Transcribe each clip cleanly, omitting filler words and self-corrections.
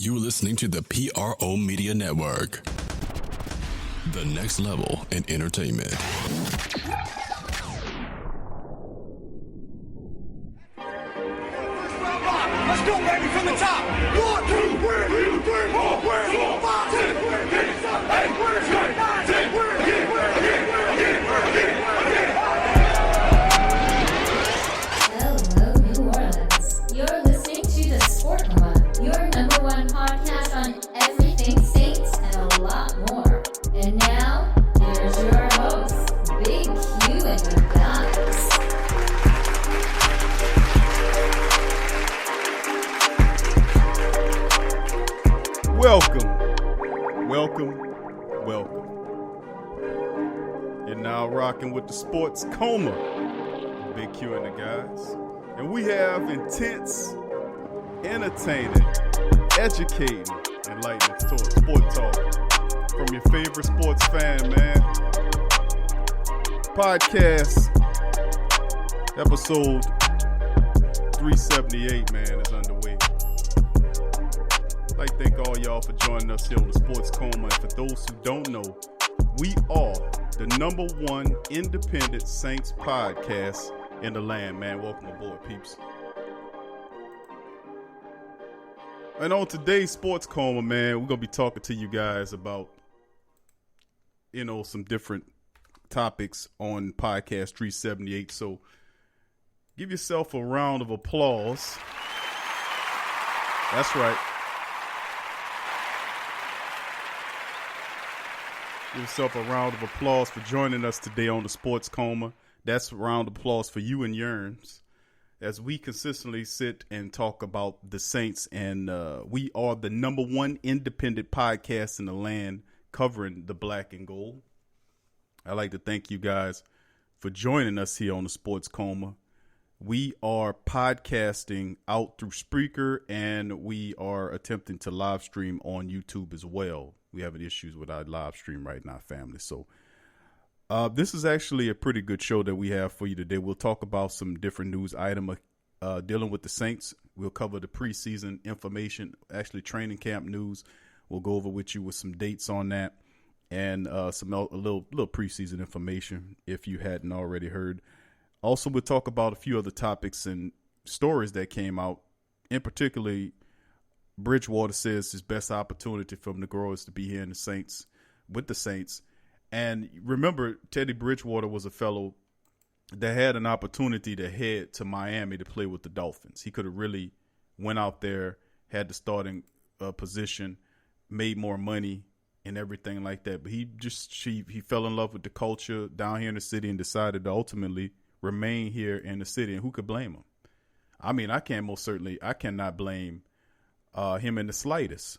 You're listening to the PRO Media Network, the next level in entertainment. Let's go, baby, from the top. 1, 2, 3, 4, 5, 6, 7, 8, 9, 10, Hello, New Orleans. You're listening to The Sport Coma, your number one podcast on everything Saints and a lot more. And now, here's your host, Big Q and the guys. Welcome. You're now rocking with the Sports Coma, Big Q and the guys. And we have intense, entertaining, educating, enlightening sport talk from your favorite sports fan, man. Podcast episode 378, man, is underway. I'd like to thank all y'all for joining us here on the Sports Coma. And for those who don't know, we are the number one independent Saints podcast in the land, man. Welcome aboard, peeps. And on today's Sports Coma, man, we're going to be talking to you guys about, some different topics on podcast 378. So give yourself a round of applause. That's right. Give yourself a round of applause for joining us today on the Sports Coma. That's a round of applause for you and Yerms as we consistently sit and talk about the Saints. And we are the number one independent podcast in the land covering the black and gold. I'd like to thank you guys for joining us here on the Sports Coma. We are podcasting out through Spreaker, and we are attempting to live stream on YouTube as well. We have issues with our live stream right now, family. So this is actually a pretty good show that we have for you today. We'll talk about some different news item dealing with the Saints. We'll cover the preseason information, actually training camp news. We'll go over with you with some dates on that and a little preseason information if you hadn't already heard. Also, we'll talk about a few other topics and stories that came out. In particular, Bridgewater says his best opportunity for him to grow is to be here in the Saints, with the Saints. And remember, Teddy Bridgewater was a fellow that had an opportunity to head to Miami to play with the Dolphins. He could have really went out there, had the starting position, made more money and everything like that. But he fell in love with the culture down here in the city and decided to ultimately remain here in the city. And who could blame him? I mean, I cannot blame him in the slightest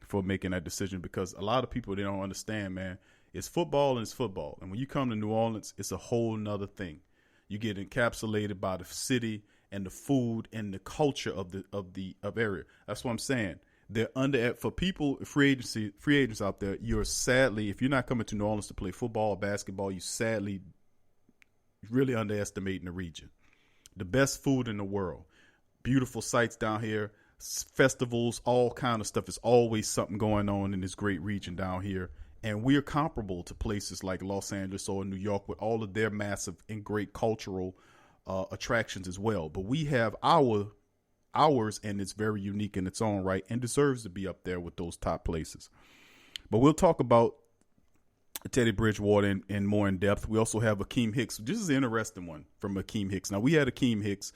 for making that decision, because a lot of people, they don't understand, man. It's football and it's football. And when you come to New Orleans, it's a whole nother thing. You get encapsulated by the city and the food and the culture of area. That's what I'm saying. They're for people, free agents out there, you're sadly, if you're not coming to New Orleans to play football or basketball, you sadly really underestimating the region. The best food in the world, beautiful sights down here, festivals, all kind of stuff. There's always something going on in this great region down here. And we're comparable to places like Los Angeles or New York with all of their massive and great cultural attractions as well. But we have ours, and it's very unique in its own right and deserves to be up there with those top places. But we'll talk about Teddy Bridgewater in more in depth. We also have Akiem Hicks. This is an interesting one from Akiem Hicks. Now, we had Akiem Hicks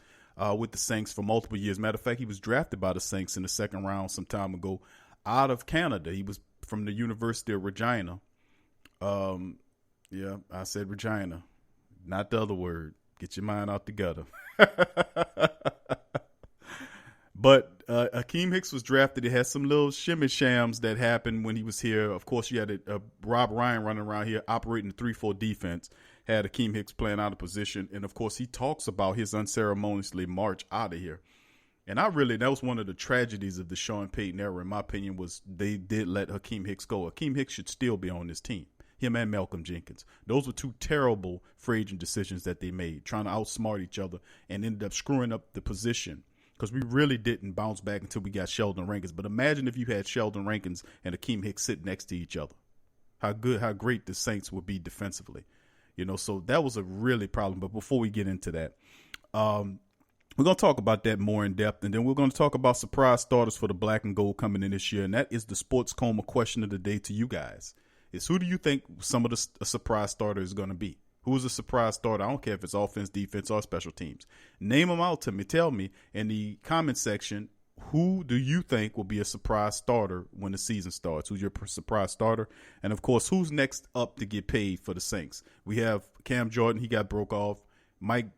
with the Saints for multiple years. Matter of fact, he was drafted by the Saints in the second round some time ago out of Canada. He was from the University of Regina. Yeah, I said Regina, not the other word. Get your mind out the gutter. But Akiem Hicks was drafted. He had some little shimmy shams that happened when he was here. Of course, you had Rob Ryan running around here operating the 3-4 defense. Had Akiem Hicks playing out of position. And, of course, he talks about his unceremoniously march out of here. And that was one of the tragedies of the Sean Payton era, in my opinion, was they did let Akiem Hicks go. Akiem Hicks should still be on this team. Him and Malcolm Jenkins. Those were two terrible free agent decisions that they made, trying to outsmart each other and ended up screwing up the position because we really didn't bounce back until we got Sheldon Rankins. But imagine if you had Sheldon Rankins and Akiem Hicks sitting next to each other. How great the Saints would be defensively. So that was a really problem. But before we get into that, we're going to talk about that more in depth. And then we're going to talk about surprise starters for the black and gold coming in this year. And that is the Sports Coma question of the day to you guys. Is who do you think some of the surprise starter is going to be? Who is a surprise starter? I don't care if it's offense, defense, or special teams. Name them out to me. Tell me in the comment section, who do you think will be a surprise starter when the season starts? Who's your surprise starter? And, of course, who's next up to get paid for the Saints? We have Cam Jordan. He got broke off. Mike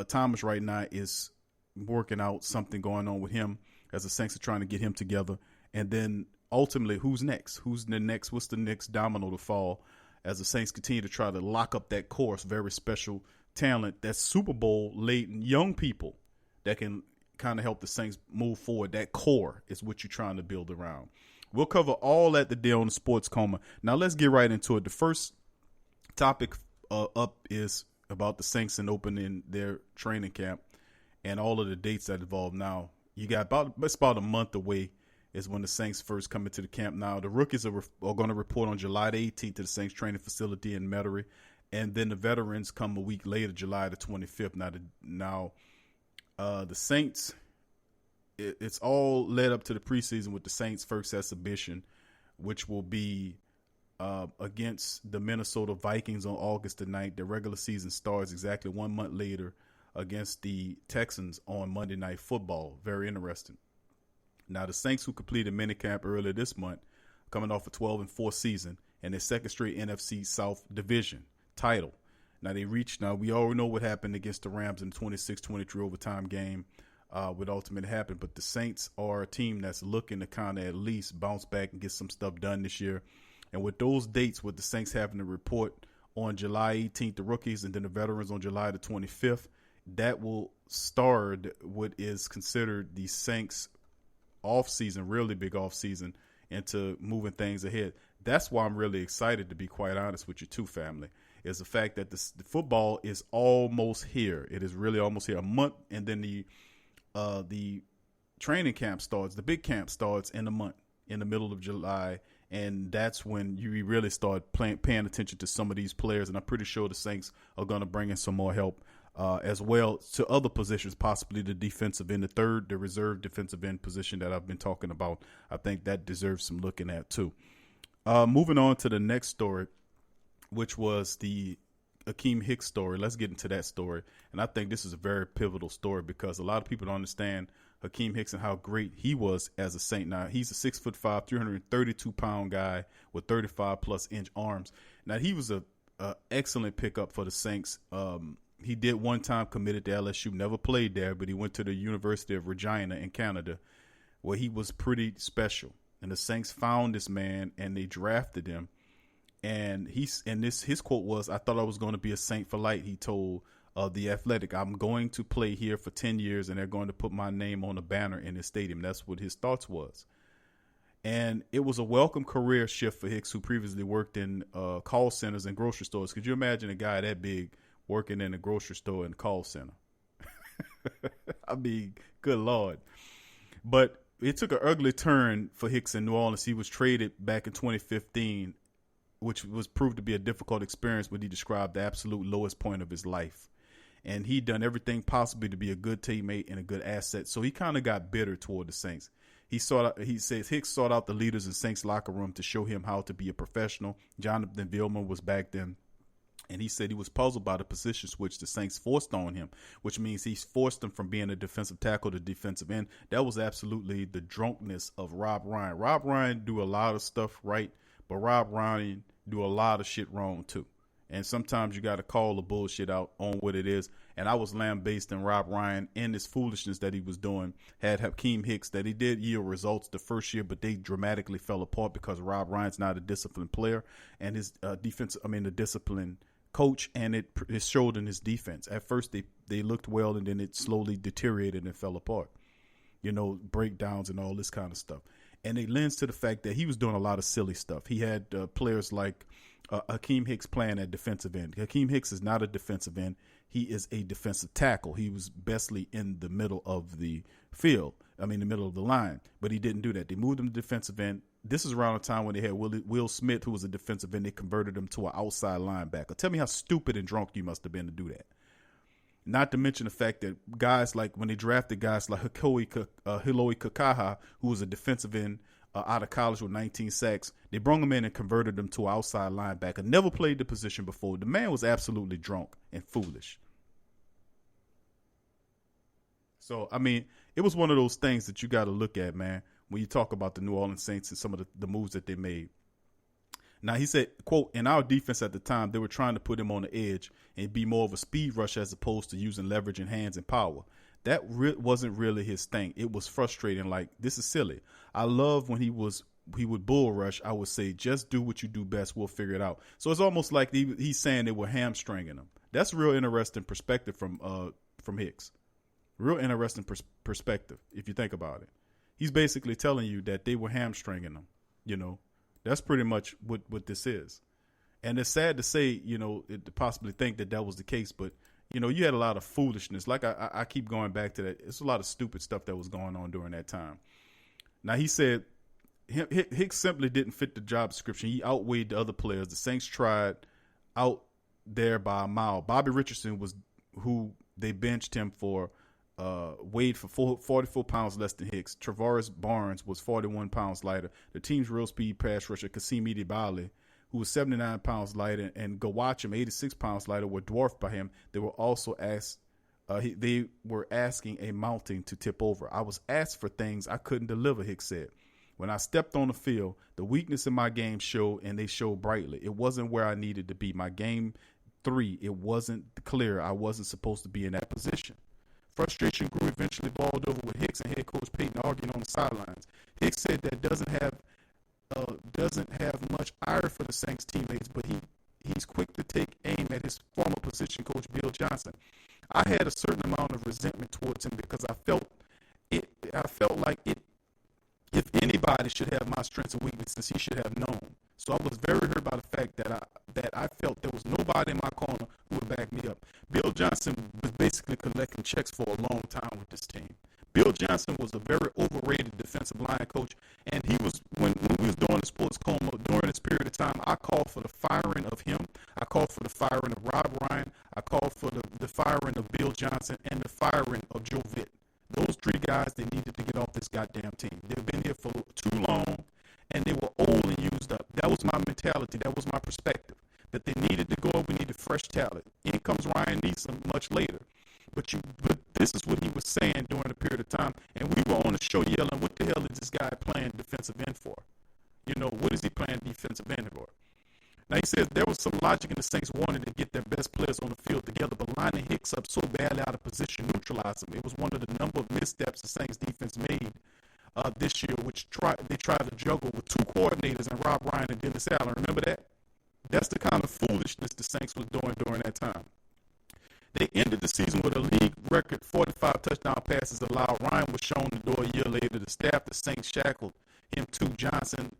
Thomas right now is working out something going on with him as the Saints are trying to get him together. And then ultimately, who's next? What's the next domino to fall as the Saints continue to try to lock up that core, very special talent, that Super Bowl laden young people that can kind of help the Saints move forward. That core is what you're trying to build around. We'll cover all that today on the Sports Coma. Now let's get right into it. The first topic up is about the Saints and opening their training camp and all of the dates that involve. Now you got about a month away is when the Saints first come into the camp. Now, the rookies are going to report on July the 18th to the Saints training facility in Metairie. And then the veterans come a week later, July the 25th. Now, the Saints, it's all led up to the preseason with the Saints' first exhibition, which will be against the Minnesota Vikings on August the 9th. The regular season starts exactly 1 month later against the Texans on Monday Night Football. Very interesting. Now, the Saints, who completed minicamp earlier this month, coming off a 12-4 season and their second straight NFC South Division title. Now, we already know what happened against the Rams in the 26-23 overtime game, what ultimately happened. But the Saints are a team that's looking to kind of at least bounce back and get some stuff done this year. And with those dates, with the Saints having to report on July 18th, the rookies, and then the veterans on July the 25th, that will start what is considered the Saints off-season, really big off-season, into moving things ahead. That's why I'm really excited, to be quite honest with you too, family, is the fact that the football is almost here. It is really almost here. A month, and then the training camp starts, the big camp starts in a month, in the middle of July, and that's when you really start paying attention to some of these players, and I'm pretty sure the Saints are going to bring in some more help as well to other positions, possibly the defensive end, the reserve defensive end position that I've been talking about. I think that deserves some looking at too. Moving on to the next story, which was the Akiem Hicks story. Let's get into that story. And I think this is a very pivotal story because a lot of people don't understand Akiem Hicks and how great he was as a Saint. Now, he's a 6'5", 332-pound guy with 35-plus inch arms. Now, he was a excellent pickup for the Saints. He did one time committed to LSU, never played there, but he went to the University of Regina in Canada, where he was pretty special. And the Saints found this man and they drafted him. And his quote was, "I thought I was going to be a Saint for life." He told The Athletic, "I'm going to play here for 10 years and they're going to put my name on a banner in the stadium." That's what his thoughts was. And it was a welcome career shift for Hicks, who previously worked in call centers and grocery stores. Could you imagine a guy that big working in a grocery store and call center? I mean, good Lord. But it took an ugly turn for Hicks in New Orleans. He was traded back in 2015, which was proved to be a difficult experience, but he described the absolute lowest point of his life. And he'd done everything possible to be a good teammate and a good asset. So he kind of got bitter toward the Saints. He says Hicks sought out the leaders in Saints locker room to show him how to be a professional. Jonathan Vilma was back then. And he said he was puzzled by the position switch the Saints forced on him, which means he's forced him from being a defensive tackle to defensive end. That was absolutely the drunkenness of Rob Ryan. Rob Ryan do a lot of stuff right, but Rob Ryan do a lot of shit wrong too. And sometimes you got to call the bullshit out on what it is. And I was lambasting Rob Ryan in this foolishness that he was doing. Had Akiem Hicks that he did yield results the first year, but they dramatically fell apart because Rob Ryan's not a disciplined player, and his the disciplined coach, and it showed in his defense. At first they looked well, and then it slowly deteriorated and fell apart. Breakdowns and all this kind of stuff. And it lends to the fact that he was doing a lot of silly stuff. He had players like Akiem Hicks playing at defensive end. Akiem Hicks is not a defensive end. he is a defensive tackle. He was bestly in the middle of the field. I mean, the middle of the line. But he didn't do that. They moved him to defensive end. This is around the time when they had Will Smith, who was a defensive end. They converted him to an outside linebacker. Tell me how stupid and drunk you must have been to do that. Not to mention the fact that guys like when they drafted guys like Hiloi Kakaha, who was a defensive end out of college with 19 sacks, they brought him in and converted him to an outside linebacker. Never played the position before. The man was absolutely drunk and foolish. So, I mean, it was one of those things that you got to look at, man, when you talk about the New Orleans Saints and some of the moves that they made. Now, he said, quote, in our defense at the time, they were trying to put him on the edge and be more of a speed rush as opposed to using leverage in hands and power. That wasn't really his thing. It was frustrating. Like, this is silly. I love when he would bull rush. I would say, just do what you do best. We'll figure it out. So it's almost like he's saying they were hamstringing him. That's a real interesting perspective from Hicks. Real interesting perspective, if you think about it. He's basically telling you that they were hamstringing him. You know, that's pretty much what this is. And it's sad to say, you know, to possibly think that was the case, but, you know, you had a lot of foolishness. Like I keep going back to that. It's a lot of stupid stuff that was going on during that time. Now, he said Hicks simply didn't fit the job description. He outweighed the other players. The Saints tried out there by a mile. Bobby Richardson was who they benched him for. Weighed for 44 pounds less than Hicks. Travaris Barnes was 41 pounds lighter. The team's real speed pass rusher, Kasimi Dibale, who was 79 pounds lighter, and Gawachim, 86 pounds lighter, were dwarfed by him. They were also asked. They were asking a mountain to tip over. I was asked for things I couldn't deliver, Hicks said. When I stepped on the field, the weakness in my game showed, and they showed brightly. It wasn't where I needed to be. My game 3, it wasn't clear. I wasn't supposed to be in that position. Frustration grew, eventually boiled over with Hicks and head coach Payton arguing on the sidelines. Hicks said that doesn't have much ire for the Saints teammates, but he's quick to take aim at his former position coach Bill Johnson. I had a certain amount of resentment towards him because I felt like if anybody should have my strengths and weaknesses, he should have known. So I was very hurt by the fact that I felt there was nobody in my corner who would back me up. Bill Johnson was basically collecting checks for a long time with this team. Bill Johnson was a very overrated defensive line coach, and he was when we was doing the sports coma during this period of time. I called for the firing of him. I called for the firing of Rob Ryan. I called for the firing of Bill Johnson and the firing of Joe Vitt. Those 3 guys, they needed to get off this goddamn team. They've been here for too long, and they were old and used up. That was my mentality. That was my perspective. That they needed to go. We needed fresh talent. In comes Ryan Neeson much later. But this is what he was saying during the period of time, and we were on the show yelling, "What the hell is this guy playing defensive end for? You know, what is he playing defensive end for?" Now, he says there was some logic in the Saints wanting to get their best players on the field together, but lining Hicks up so badly out of position neutralized him. It was one of the number of missteps the Saints defense made this year, which they tried to juggle with 2 coordinators and Rob Ryan and Dennis Allen. Remember that? That's the kind of foolishness the Saints was doing during that time. They ended the season with a league record 45 touchdown passes allowed. Ryan was shown the door a year later. The staff, the Saints shackled him too. Johnson,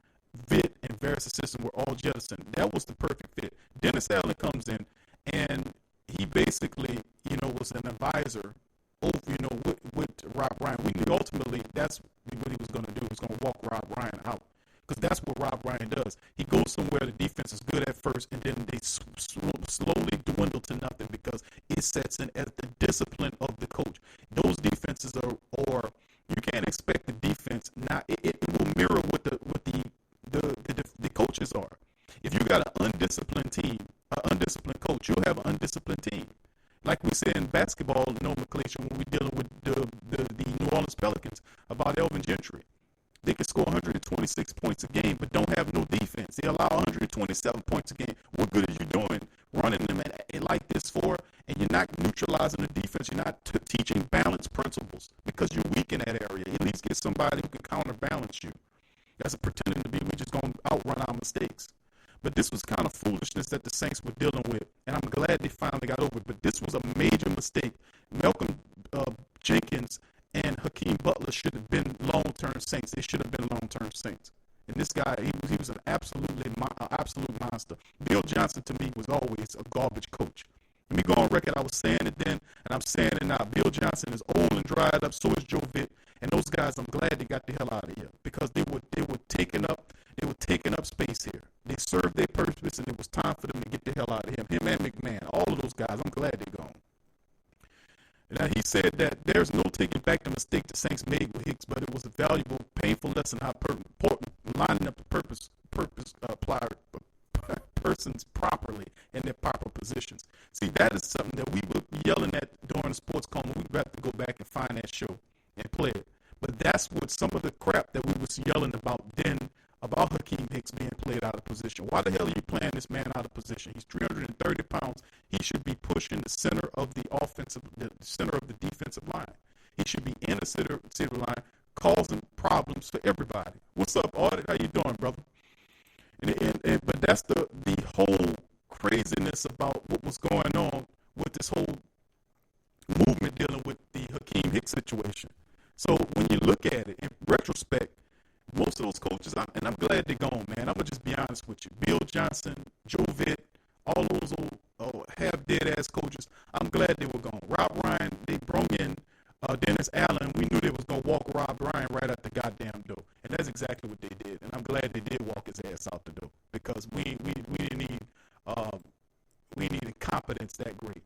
Vitt, and various assistants were all jettisoned. That was the perfect fit. Dennis Allen comes in, and he basically, you know, was an advisor over, you know, with Rob Ryan. We knew ultimately that's what he was going to do. He was going to walk Rob Ryan out. Because that's what Rob Ryan does. He goes somewhere the defense is good at first, and then they slowly dwindle to nothing because it sets in as the discipline of the coach. Those defenses or you can't expect the defense. Now it will mirror what the coaches are. If you got an undisciplined team, an undisciplined coach, you'll have an undisciplined team. Like we said in basketball nomenclature when we're dealing with the New Orleans Pelicans about Elvin Gentry. They can score 126 points a game, but don't have no defense. They allow 127 points a game. What good are you doing running them like this for? And you're not neutralizing the defense. You're not teaching balance principles because you're weak in that area. At least get somebody who can counterbalance you. That's a pretending to be. We're just going to outrun our mistakes. But this was kind of foolishness that the Saints were dealing with, and I'm glad they finally got over it. But this was a major mistake. Malcolm Jenkins and Hakeem Butler should have been long-term Saints. They should have been long-term Saints. And this guy, he was an absolute monster. Bill Johnson, to me, was always a garbage coach. Let me go on record. I was saying it then, and I'm saying it now. Bill Johnson is old and dried up. So is Joe Vitt, and those guys. I'm glad they got the hell out of here because they were taking up space here. They served their purpose, and it was time for them to get the hell out of him. Him and McMahon, all of those guys. I'm glad they're gone. Now, he said that there's no taking back the mistake the Saints made with Hicks, but it was a valuable, painful lesson how important lining up the persons properly in their proper positions. See, that is something that we were yelling at during the sports coma. We'd have to go back and find that show and play it. But that's what some of the crap that we was yelling about then about Akiem Hicks being played out of position. Why the hell are you playing this man out of position? He's 330 pounds. He should be pushing the center of the center of the defensive line. He should be in the center of the line, causing problems for everybody. What's up, Audit? How you doing, brother? But that's the whole craziness about what was going on with this whole movement dealing with the Akiem Hicks situation. So when you look at it in retrospect, most of those coaches, and I'm glad they're gone, man. I'm going to just be honest with you. Bill Johnson, Joe Vitt, all those old half-dead-ass coaches, I'm glad they were gone. Rob Ryan, they brought in Dennis Allen. We knew they was going to walk Rob Ryan right out the goddamn door. And that's exactly what they did. And I'm glad they did walk his ass out the door because we didn't need incompetence that great.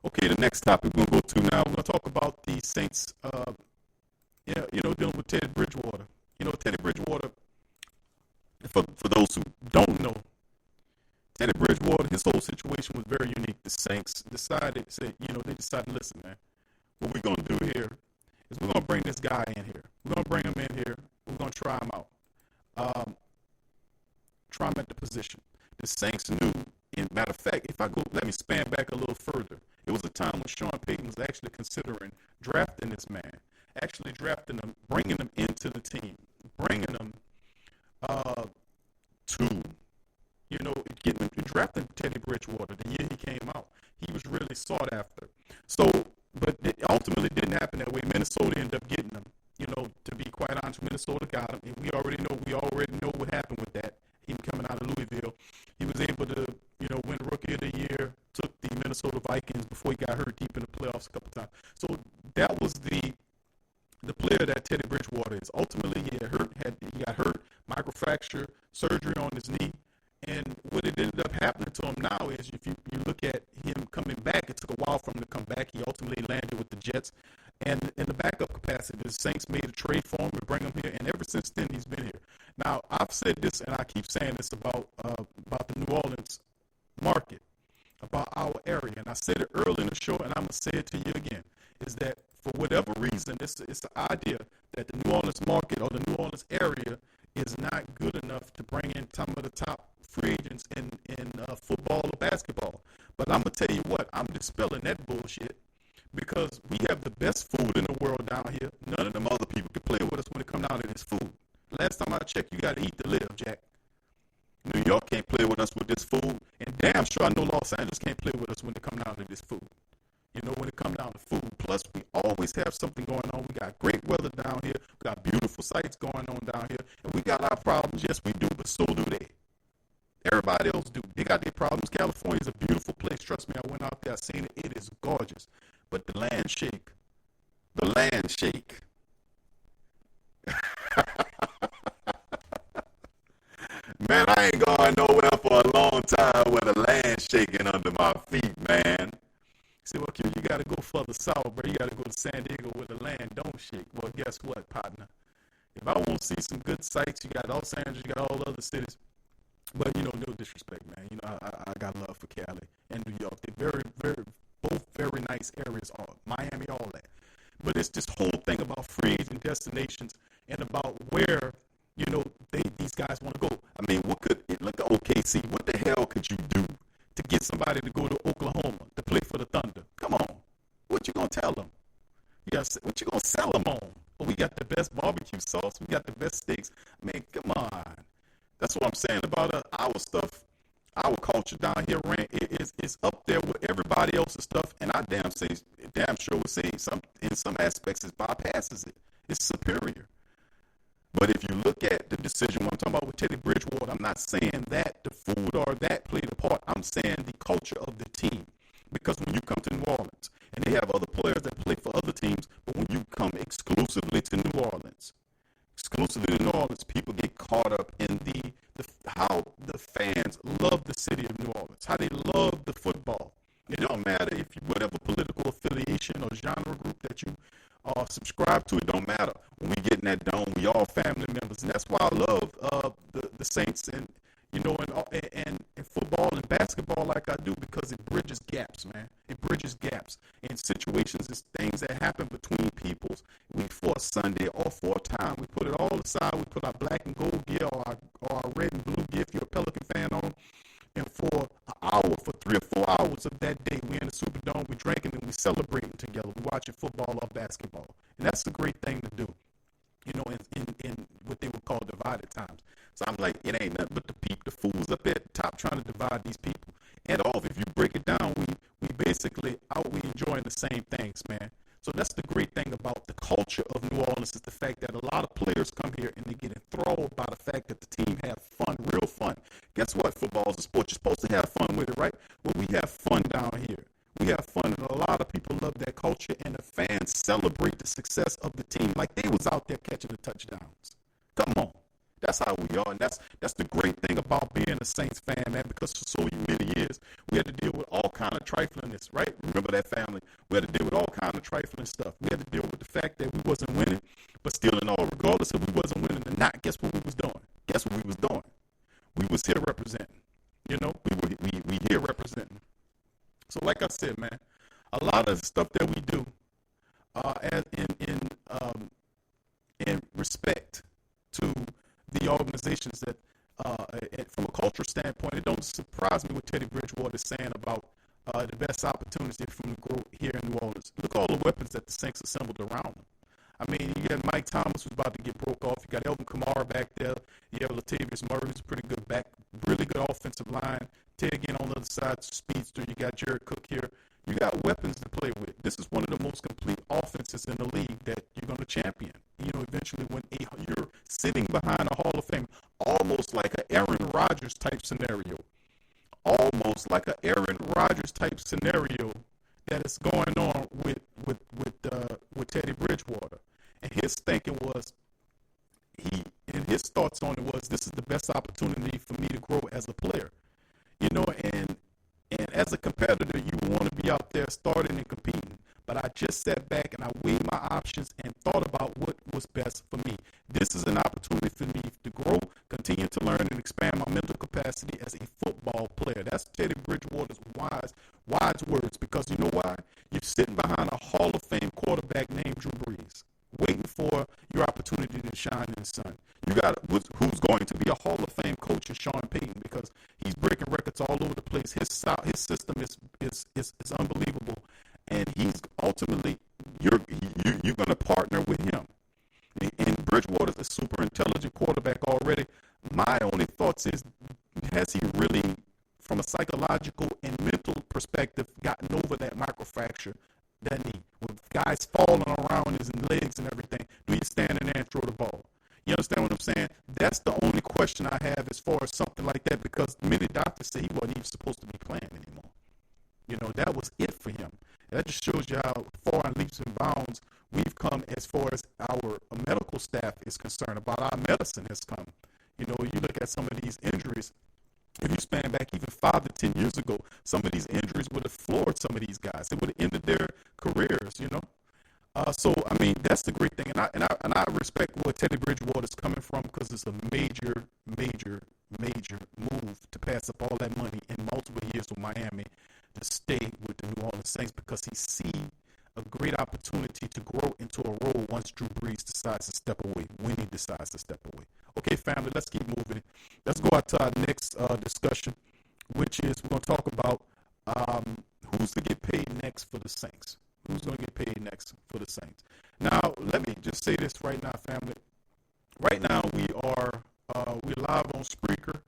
Okay, the next topic we're going to go to now, we're going to talk about the Saints, dealing with Teddy Bridgewater. Teddy Bridgewater, for those who don't know, Teddy Bridgewater, his whole situation was very unique. The Saints decided, listen, man, what we're going to do here is we're going to bring this guy in here. We're going to bring him in here. We're going to try him out. Try him at the position. The Saints knew, matter of fact, let me span back a little further. It was a time when Sean Payton was actually considering drafting this man, actually drafting him, bringing him into the team, bringing him drafting Teddy Bridgewater the year he came out. He was really sought after. So, but it ultimately didn't happen that way. Minnesota ended up getting him. To be quite honest, Minnesota got him. And we already know what happened with that. Him coming out of Louisville. He was able to, win Rookie of the Year, took the Minnesota Vikings before he got hurt deep in the playoffs a couple times. So that was the player that Teddy Bridgewater is. Ultimately, he got hurt, microfracture, surgery on his knee. And what it ended up happening to him now is if you look at him coming back, it took a while for him to come back. He ultimately landed with the Jets. And in the backup capacity, the Saints made a trade for him to bring him here. And ever since then, he's been here. Now, I've said this, and I keep saying this about the New Orleans market, about our area. And I said it early in the show, and I'm going to say it to you again, is that for whatever reason, it's the idea that the New Orleans market or the New Orleans area is not good enough to bring in some of the top free agents in football or basketball. But I'm going to tell you what, I'm dispelling that bullshit because we have the best food in the world down here. None of them other people can play with us when it comes down to this food. Last time I checked, you got to eat to live, Jack. New York can't play with us with this food, and damn sure I know Los Angeles can't play with us when it comes down to this food. When it comes down to food. Plus, we always have something going on. We got great weather down here. We got beautiful sights going on down here. And we got our problems. Yes, we do, but so do they. Everybody else do. They got their problems. California is a beautiful place. Trust me, I went out there. I seen it. It is gorgeous. But the land shake. Man, I ain't going nowhere for a long time with the land shaking under my feet, man. See, well, you got to go further south, bro. You got to go to San Diego where the land don't shake. Well, guess what, partner? If I want to see some good sights, you got Los Angeles, you got all other cities. But, no disrespect, man. I got love for Cali and New York. They're both very nice areas. Miami, all that. But it's this whole thing about free agent destinations and about where, these guys want to go. I mean, look at OKC. What the hell could you do to get somebody to go to Oklahoma to play for the Thunder? Come on. What you going to tell them? What you going to sell them on? Well, we got the best barbecue sauce. We got the best steaks. I mean, come on. That's what I'm saying about our stuff. Our culture down here is up there with everybody else's stuff. And I damn sure would say in some aspects it bypasses it. It's superior. But if you look at the decision, what I'm talking about with Teddy Bridgewater, I'm not saying that the food or that played a part. I'm saying the culture of the team. Because when you come to New Orleans, and they have other players that play for other teams, but when you come exclusively to New Orleans, people get caught up in how the fans love the city of New Orleans, how they love the football. It don't matter if you whatever political affiliation or genre group that you subscribe to. It don't matter. When we get in that dome, we all family members, and that's why I love the Saints and football and basketball like I do, because it bridges gaps, man. It bridges gaps in situations. It's things that happen between peoples. We for a Sunday or for a time, we put it all aside. We put our black and gold gear or our red and blue gear if you're a Pelican fan on. And for an hour, for 3 or 4 hours of that day, we in the Superdome, we drinking and we celebrating together. We watching football or basketball. And that's a great thing to do, in what they would call divided times. So I'm like, it ain't nothing but the fools up at the top trying to divide these people. And all, if you break it down, we basically we enjoying the same things, man. So that's the great thing about the culture of New Orleans, is the fact that a lot of players come here and they get enthralled by the fact that the team have fun, real fun. Guess what? Football is a sport. You're supposed to have fun with it, right? Well, we have fun down here. We have fun, and a lot of people love that culture, and the fans celebrate the success of the team like they was out there catching the touchdowns. Come on. That's how we are, and that's the great thing about being a Saints fan, man, because for so many years, we had to deal with all kind of triflingness, right? Remember that family? We had to deal with all kind of trifling stuff. We had to deal with the fact that we wasn't winning, but still in all, regardless if we wasn't winning or not, guess what we was doing? Guess what we was doing? We was here representing. We here representing. So like I said, man, a lot of the stuff that we do in respect to the organizations that, from a cultural standpoint, it don't surprise me what Teddy Bridgewater is saying about the best opportunity for him to grow here in New Orleans. Look at all the weapons that the Saints assembled around him. I mean, you got Mike Thomas who's about to get broke off. You got Elvin Kamara back there. You have Latavius Murray, who's a pretty good back, really good offensive line. Ted again on the other side, speedster. You got Jared Cook here. You got weapons to play with. This is one of the most complete offenses in the league that you're going to champion. Eventually when you're sitting behind a Hall of Fame, almost like an Aaron Rodgers type scenario. Almost like an Aaron Rodgers type scenario that is going on with Teddy Bridgewater. And his thinking was, his thoughts on it was, this is the best opportunity for me to grow as a player. And as a competitor, you want to be out there starting and competing. But I just sat back and I weighed my options and thought about what was best for me. This is an opportunity for me to grow, continue to learn, and expand my mental capacity as a football player. That's Teddy Bridgewater's wise words, because you know why? You're sitting behind a Hall of Fame quarterback named Drew Brees, waiting for your opportunity to shine in the sun. You got who's going to be a Hall of Fame coach is Sean Payton, because he's breaking records all over the place. His system is unbelievable, and he's ultimately you're going to partner with him. And Bridgewater's a super intelligent quarterback already. My only thoughts is, has he really, from a psychological and mental perspective, gotten over that microfracture that knee? With guys falling around his legs and everything, do you stand in there and throw the ball? You understand what I'm saying? That's the only question I have as far as something like that, because many doctors say he wasn't even supposed to be playing anymore. That was it for him. That just shows you how far in leaps and bounds we've come as far as our medical staff is concerned, about our medicine has come. You look at some of these injuries. If you span back even 5 to 10 years ago, some of these injuries would have floored some of these guys. It would have ended their careers, So, I mean, that's the great thing. And I respect where Teddy Bridgewater is coming from, because it's a major, major, major move to pass up all that money in multiple years with Miami to stay with the New Orleans Saints, because he sees a great opportunity to grow into a role once Drew Brees decides to step away, when he decides to step away. Okay, family, let's keep moving. Let's go out to our next discussion, which is we're going to talk about who's to get paid next for the Saints. Who's going to get paid next for the Saints? Now, let me just say this right now, family. Right now, we're live on Spreaker,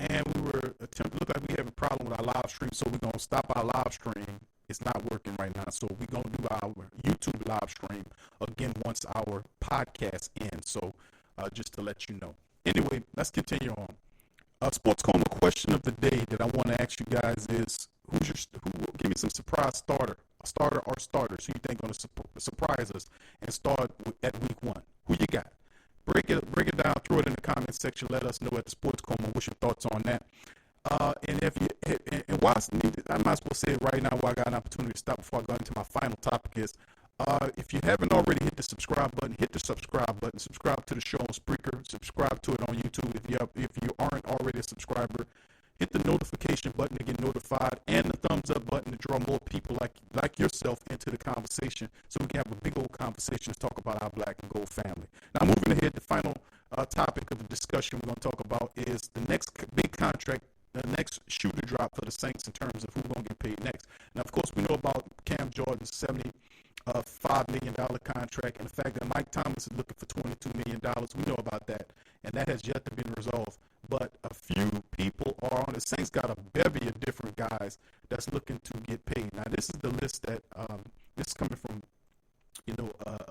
and we were attempting, look like we have a problem with our live stream, so we're going to stop our live stream. It's not working right now, so we're going to do our YouTube live stream again once our podcast ends, so just to let you know. Anyway, let's continue on. Sports Coma question of the day that I want to ask you guys is, Give me some surprise starter or starters who you think going to surprise us and start at week 1. Who you got? Break it down. Throw it in the comment section. Let us know at the Sports Coma what's your thoughts on that. And if you and why I might as well say it right now while I got an opportunity to stop before I go into my final topic is if you haven't already hit the subscribe button, hit the subscribe button. Subscribe to the show on Spreaker. Subscribe to it on YouTube. If you aren't already a subscriber, hit the notification button to get notified and the thumbs up button to draw more people like yourself into the conversation so we can have a big old conversation to talk about our black and gold family. Now, moving ahead, the final topic of the discussion we're going to talk about is the next big contract, the next shoe to drop for the Saints in terms of who's going to get paid next. Now, of course, we know about Cam Jordan's $75 million contract and the fact that Mike Thomas is looking for $22 million. We know about that, and that has yet to be resolved. But a few people are on the Saints got a bevy of different guys that's looking to get paid. Now, this is the list that this is coming from,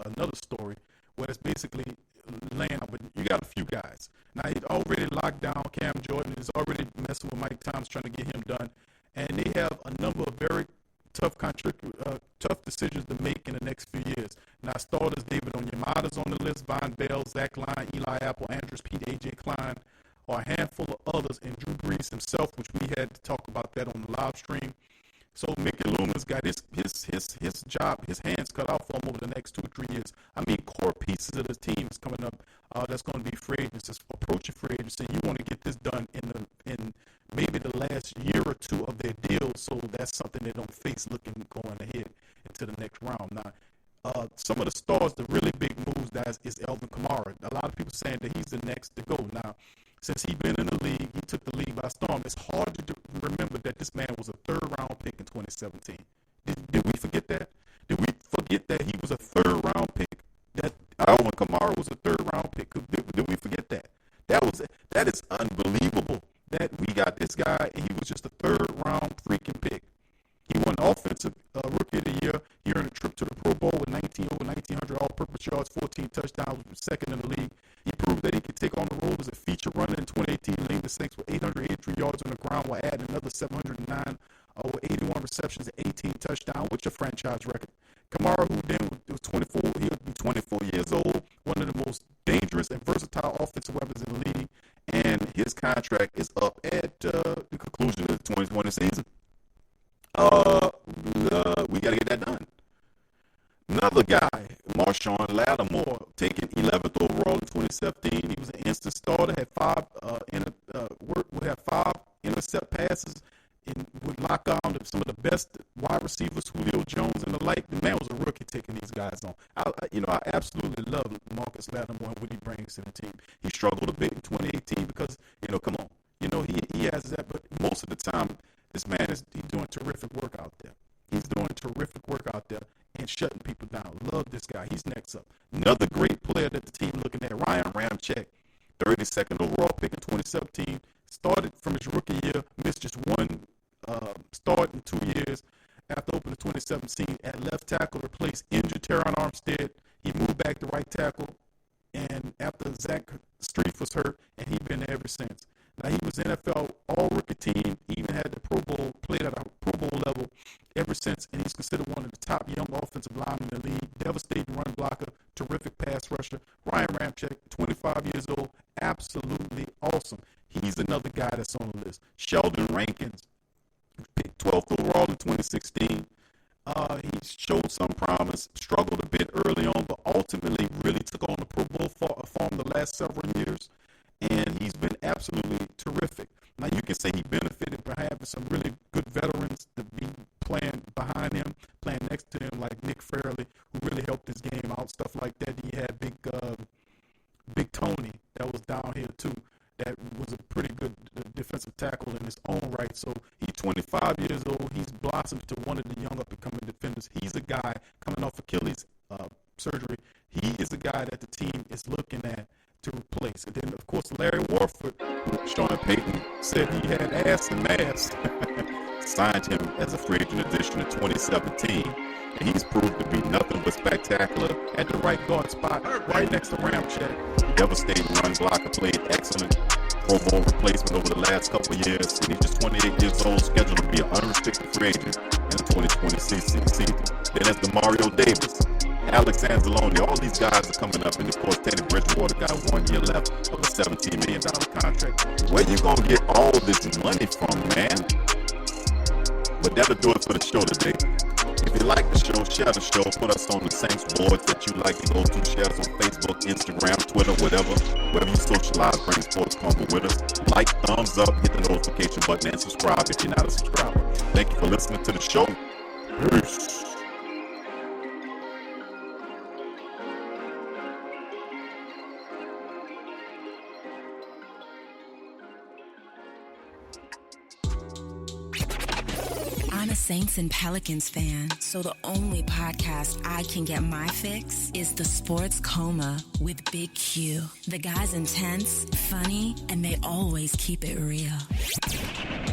another story where it's basically laying out. But you got a few guys. Now, he's already locked down Cam Jordan. He's already messing with Mike Thomas, trying to get him done. And they have a number of very tough decisions to make in the next few years. Now, starters, David Onyemata's on the list, Von Bell, Zach Line, Eli Apple, Andrews Pete, A.J. Klein, or a handful of others, and Drew Brees himself, which we had to talk about that on the live stream. So Mickey Loomis got his job, his hands cut off for him over the next 2 or 3 years. I mean, core pieces of the team is coming up. That's going to be free agents, approaching free agency. You want to get this done in maybe the last year or 2 of their deal, so that's something they don't face going ahead into the next round. Now, some of the stars, the really big moves, guys, is Elvin Kamara. A lot of people saying that he's the next to go. Now, since he's been in the league, he took the league by storm. It's hard to remember that this man was a 3rd-round pick in 2017. Did we forget that? Did we forget that he was a 3rd-round pick? That Alvin Kamara was a 3rd-round pick. Did we forget that? That is unbelievable that we got this guy and he was just a 3rd-round freaking pick. He won Offensive Rookie of the Year. He earned a trip to the Pro Bowl with 1,900 all-purpose yards, 14 touchdowns, was 2nd in the league. He proved that he could take on the role as a feature runner in 2018, leading the Saints with 883 yards on the ground while adding another 709 with 81 receptions and 18 touchdowns, which is a franchise record. Kamara, who then was 24, he would be 24 years old, one of the most dangerous and versatile offensive weapons in the league, and his contract is up at the conclusion of the 2020 season. We got to get that done. Another guy, Marshawn Lattimore, taken 11th overall in 2017. He was an instant starter, had 5 intercept passes, and would lock down some of the best wide receivers, Julio Jones and the like. The man was a rookie taking these guys on. I absolutely love Marcus Lattimore and what he brings to the team. He struggled a bit in 2018 because, come on, he has that, but most of the time, this man he's doing terrific work out there. He's doing terrific work out there and shutting people down. Love this guy. He's next up. Another great player that the team looking at, Ryan Ramczyk, 32nd overall pick in 2017. Started from his rookie year, missed just one start in 2 years. After opening 2017 at left tackle, replaced injured Teron Armstead. He moved back to right tackle, and after Zach Streif was hurt, and he's been there ever since. Now, he was NFL all-rookie team. He even had the Pro Bowl, played at a Pro Bowl level ever since, and he's considered one of the top young offensive linemen in the league. Devastating run blocker, terrific pass rusher. Ryan Ramczyk, 25 years old, absolutely awesome. He's another guy that's on the list. Sheldon Rankins, picked 12th overall in 2016. He showed some promise, struggled a bit early on, but ultimately really took on the Pro Bowl form the last several years. And he's been absolutely terrific. Now, you can say he benefited by having some really good veterans to be playing behind him, playing next to him, like Nick Fairley, who really helped his game out, stuff like that. He had Big Tony that was down here, too, that was a pretty good defensive tackle in his own right. So he's 25 years old. He's blossomed to one of the young up-and-coming defenders. He's a guy coming off Achilles surgery. He is a guy that the team is looking at to replace. And then, of course, Larry Warford, who Sean Payton said he had ass and mass, signed him as a free agent addition in 2017. And he's proved to be nothing but spectacular at the right guard spot, right next to Ramczyk. Devastating run blocker, played excellent Pro Bowl replacement over the last couple of years, and he's just 28 years old, scheduled to be an unrestricted free agent in the 2020 season. Then there's DeMario Davis, Alex Anzalone, all these guys are coming up, and of course Teddy Bridgewater got 1 year left of a $17 million contract. Where you gonna get all this money from, man? But that'll do it for the show today. If you like the show, share the show. Put us on the Saints board that you like to go to. Share us on Facebook, Instagram, Twitter, whatever. Wherever you socialize, bring Sports Coma with us. Like, thumbs up, hit the notification button, and subscribe if you're not a subscriber. Thank you for listening to the show. Peace. I'm a Saints and Pelicans fan, so the only podcast I can get my fix is the Sports Coma with Big Q. The guy's intense, funny, and they always keep it real.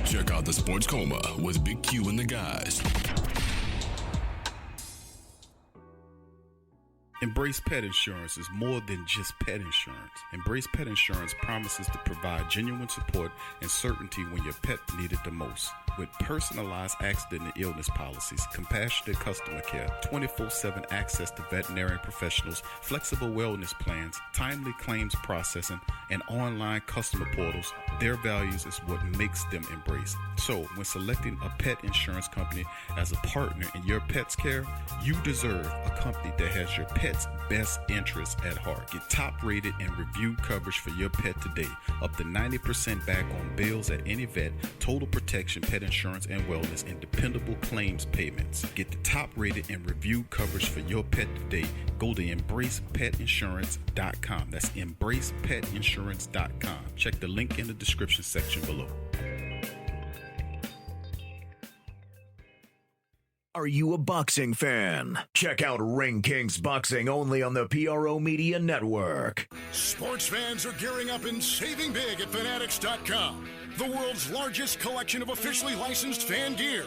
Check out the Sports Coma with Big Q and the guys. Embrace Pet Insurance is more than just pet insurance. Embrace Pet Insurance promises to provide genuine support and certainty when your pet needs it the most. With personalized accident and illness policies, compassionate customer care, 24/7 access to veterinary professionals, flexible wellness plans, timely claims processing, and online customer portals, their values is what makes them Embrace. So, when selecting a pet insurance company as a partner in your pet's care, you deserve a company that has your pet's best interests at heart. Get top-rated and reviewed coverage for your pet today. Up to 90% back on bills at any vet, total protection, pet insurance and wellness, and dependable claims payments. Get the top-rated and reviewed coverage for your pet today. Go to EmbracePetInsurance.com. That's EmbracePetInsurance.com. Check the link in the description section below. Are you a boxing fan? Check out Ring Kings Boxing only on the PRO Media Network. Sports fans are gearing up and saving big at Fanatics.com, the world's largest collection of officially licensed fan gear.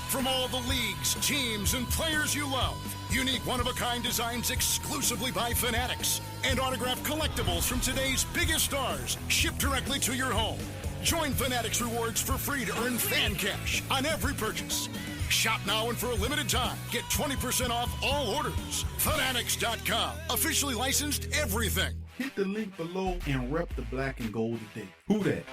From all the leagues, teams, and players you love, unique one-of-a-kind designs exclusively by Fanatics, and autographed collectibles from today's biggest stars shipped directly to your home. Join Fanatics Rewards for free to earn fan cash on every purchase. Shop now and for a limited time, get 20% off all orders. Fanatics.com, officially licensed everything. Hit the link below and rep the black and gold today. Who that?